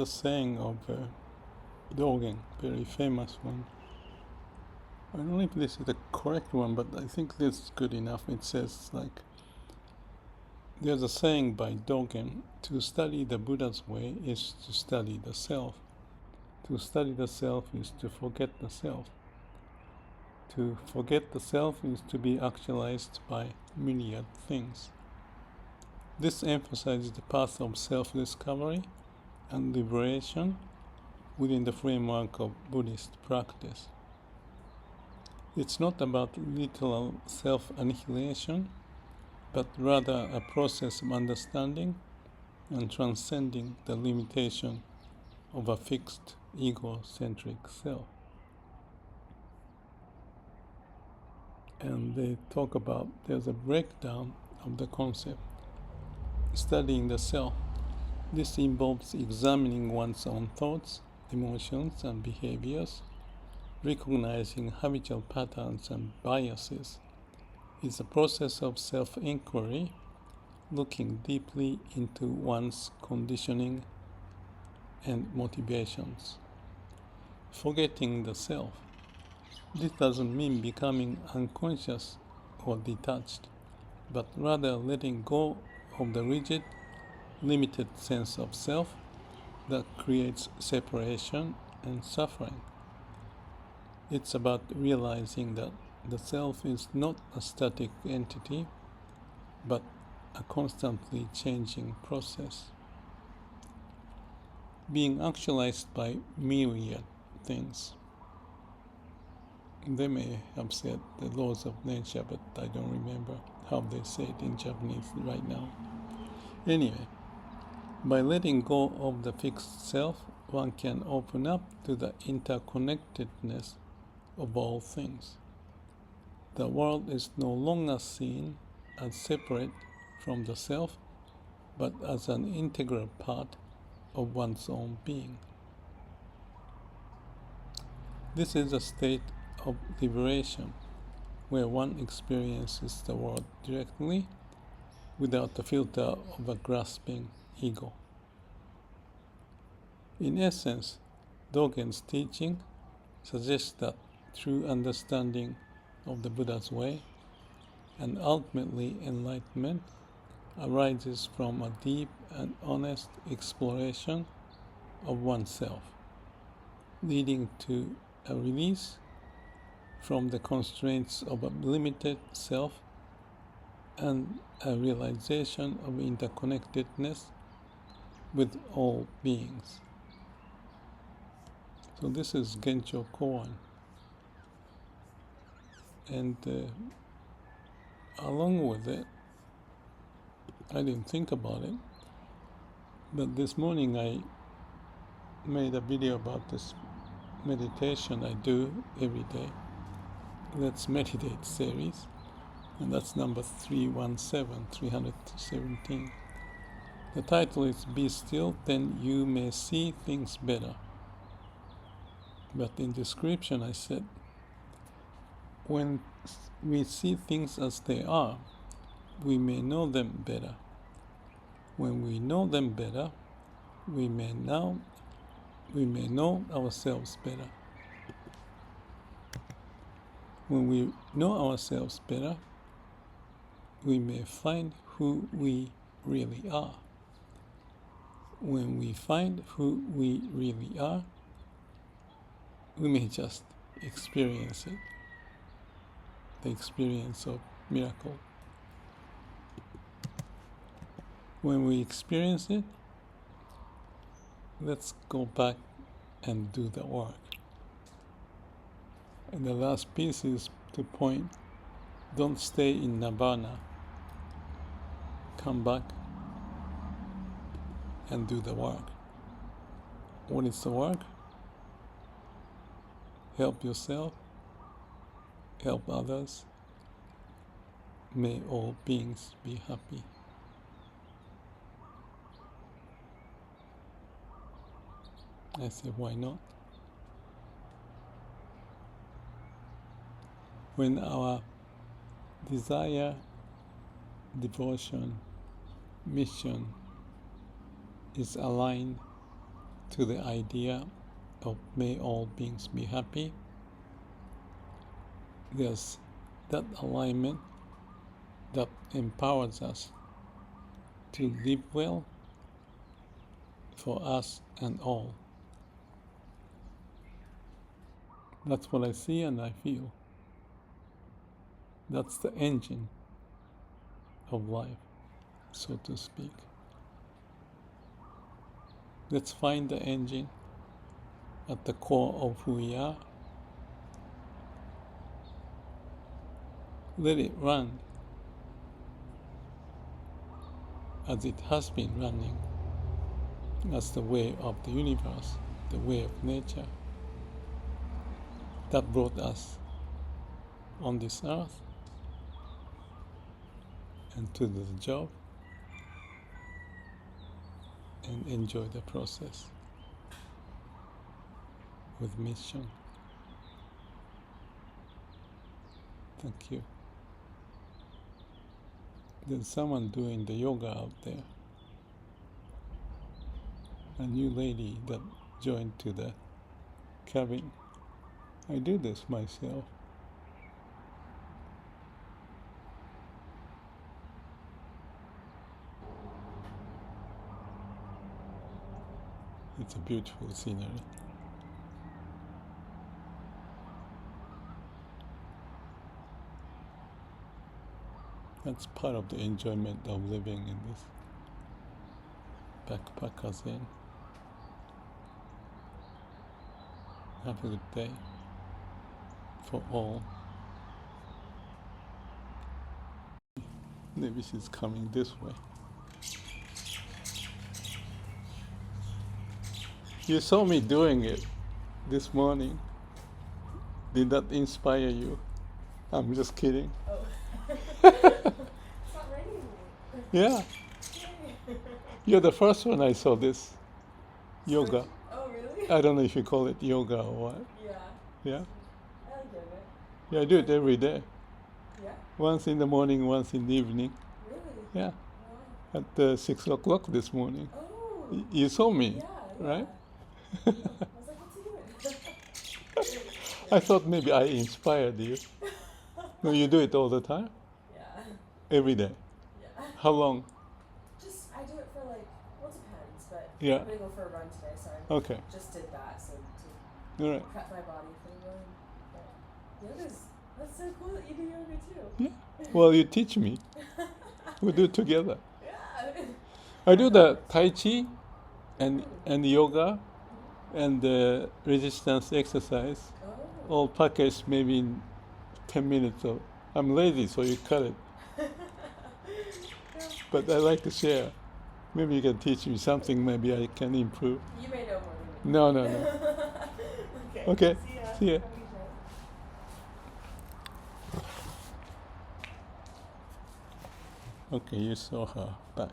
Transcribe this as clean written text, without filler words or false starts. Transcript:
The saying of Dogen, very famous one. I don't know if this is the correct one, but I think this is good enough. It says, like, there's a saying by Dogen: to study the Buddha's way is to study the self. To study the self is to forget the self. To forget the self is to be actualized by myriad things. This emphasizes the path of self-discovery and liberation within the framework of Buddhist practice. It's not about literal self-annihilation, but rather a process of understanding and transcending the limitation of a fixed ego-centric self. And they talk about, there's a breakdown of the concept, studying the self. This involves examining one's own thoughts, emotions, and behaviors, recognizing habitual patterns and biases. It's a process of self-inquiry, looking deeply into one's conditioning and motivations. Forgetting the self. This doesn't mean becoming unconscious or detached, but rather letting go of the rigid, limited sense of self that creates separation and suffering. It's about realizing that the self is not a static entity, but a constantly changing process. Being actualized by myriad things. They may have said the laws of nature, but I don't remember how they say it in Japanese right now. Anyway, by letting go of the fixed self, one can open up to the interconnectedness of all things. The world is no longer seen as separate from the self, but as an integral part of one's own being. This is a state of liberation, where one experiences the world directly without the filter of a grasping ego. In essence, Dogen's teaching suggests that true understanding of the Buddha's way and ultimately enlightenment arises from a deep and honest exploration of oneself, leading to a release from the constraints of a limited self and a realization of interconnectedness with all beings. So this is Gencho Koan. And along with it, I didn't think about it, but this morning I made a video about this meditation I do every day. Let's Meditate series, and that's number 317. The title is Be Still, Then You May See Things Better. But in description I said, when we see things as they are, we may know them better. When we know them better, we may know ourselves better. When we know ourselves better, we may find who we really are. When we find who we really are, we may just experience it, the experience of miracle. When we experience it, let's go back and do the work. And the last piece is to point, don't stay in nirvana. Come back and do the work. What is the work? Help yourself, help others. May all beings be happy. I say, why not? When our desire, devotion, mission is aligned to the idea of may all beings be happy, there's that alignment that empowers us to live well for us and all. That's what I see and I feel. That's the engine of life, so to speak. Let's find the engine at the core of who we are. Let it run as it has been running, as the way of the universe, the way of nature that brought us on this earth and to the job, and enjoy the process with mission. Thank you. There's someone doing the yoga out there. A new lady that joined to the cabin. I do this myself. It's a beautiful scenery. That's part of the enjoyment of living in this backpackers inn. Have a good day for all. Maybe she's coming this way. You saw me doing it this morning. Did that inspire you? I'm just kidding. Oh. It's not raining. Yeah. You're the first one I saw this yoga. Oh, really? I don't know if you call it yoga or what. Yeah. Yeah? I like yoga. Yeah, I do it every day. Yeah? Once in the morning, once in the evening. Really? Yeah. Wow. At 6 o'clock this morning. Oh. You saw me, Yeah. right? I was like, what's he doing? I thought maybe I inspired you. No, you do it all the time? Yeah. Every day. Yeah. How long? I do it for like, well, it depends, but Yeah. I'm going to go for a run today, so I Okay. just did that, so to All right. prep my body for the run. But that's so cool that you do yoga too. Yeah. Well, you teach me. We do it together. Yeah. I do the Tai Chi and yoga and the resistance exercise, Oh. all packaged maybe in 10 minutes. So I'm lazy, so you cut it. But I like to share. Maybe you can teach me something, maybe I can improve. You may know more than me. No. Okay. Okay. See ya. Have a good day. Okay, you saw her back.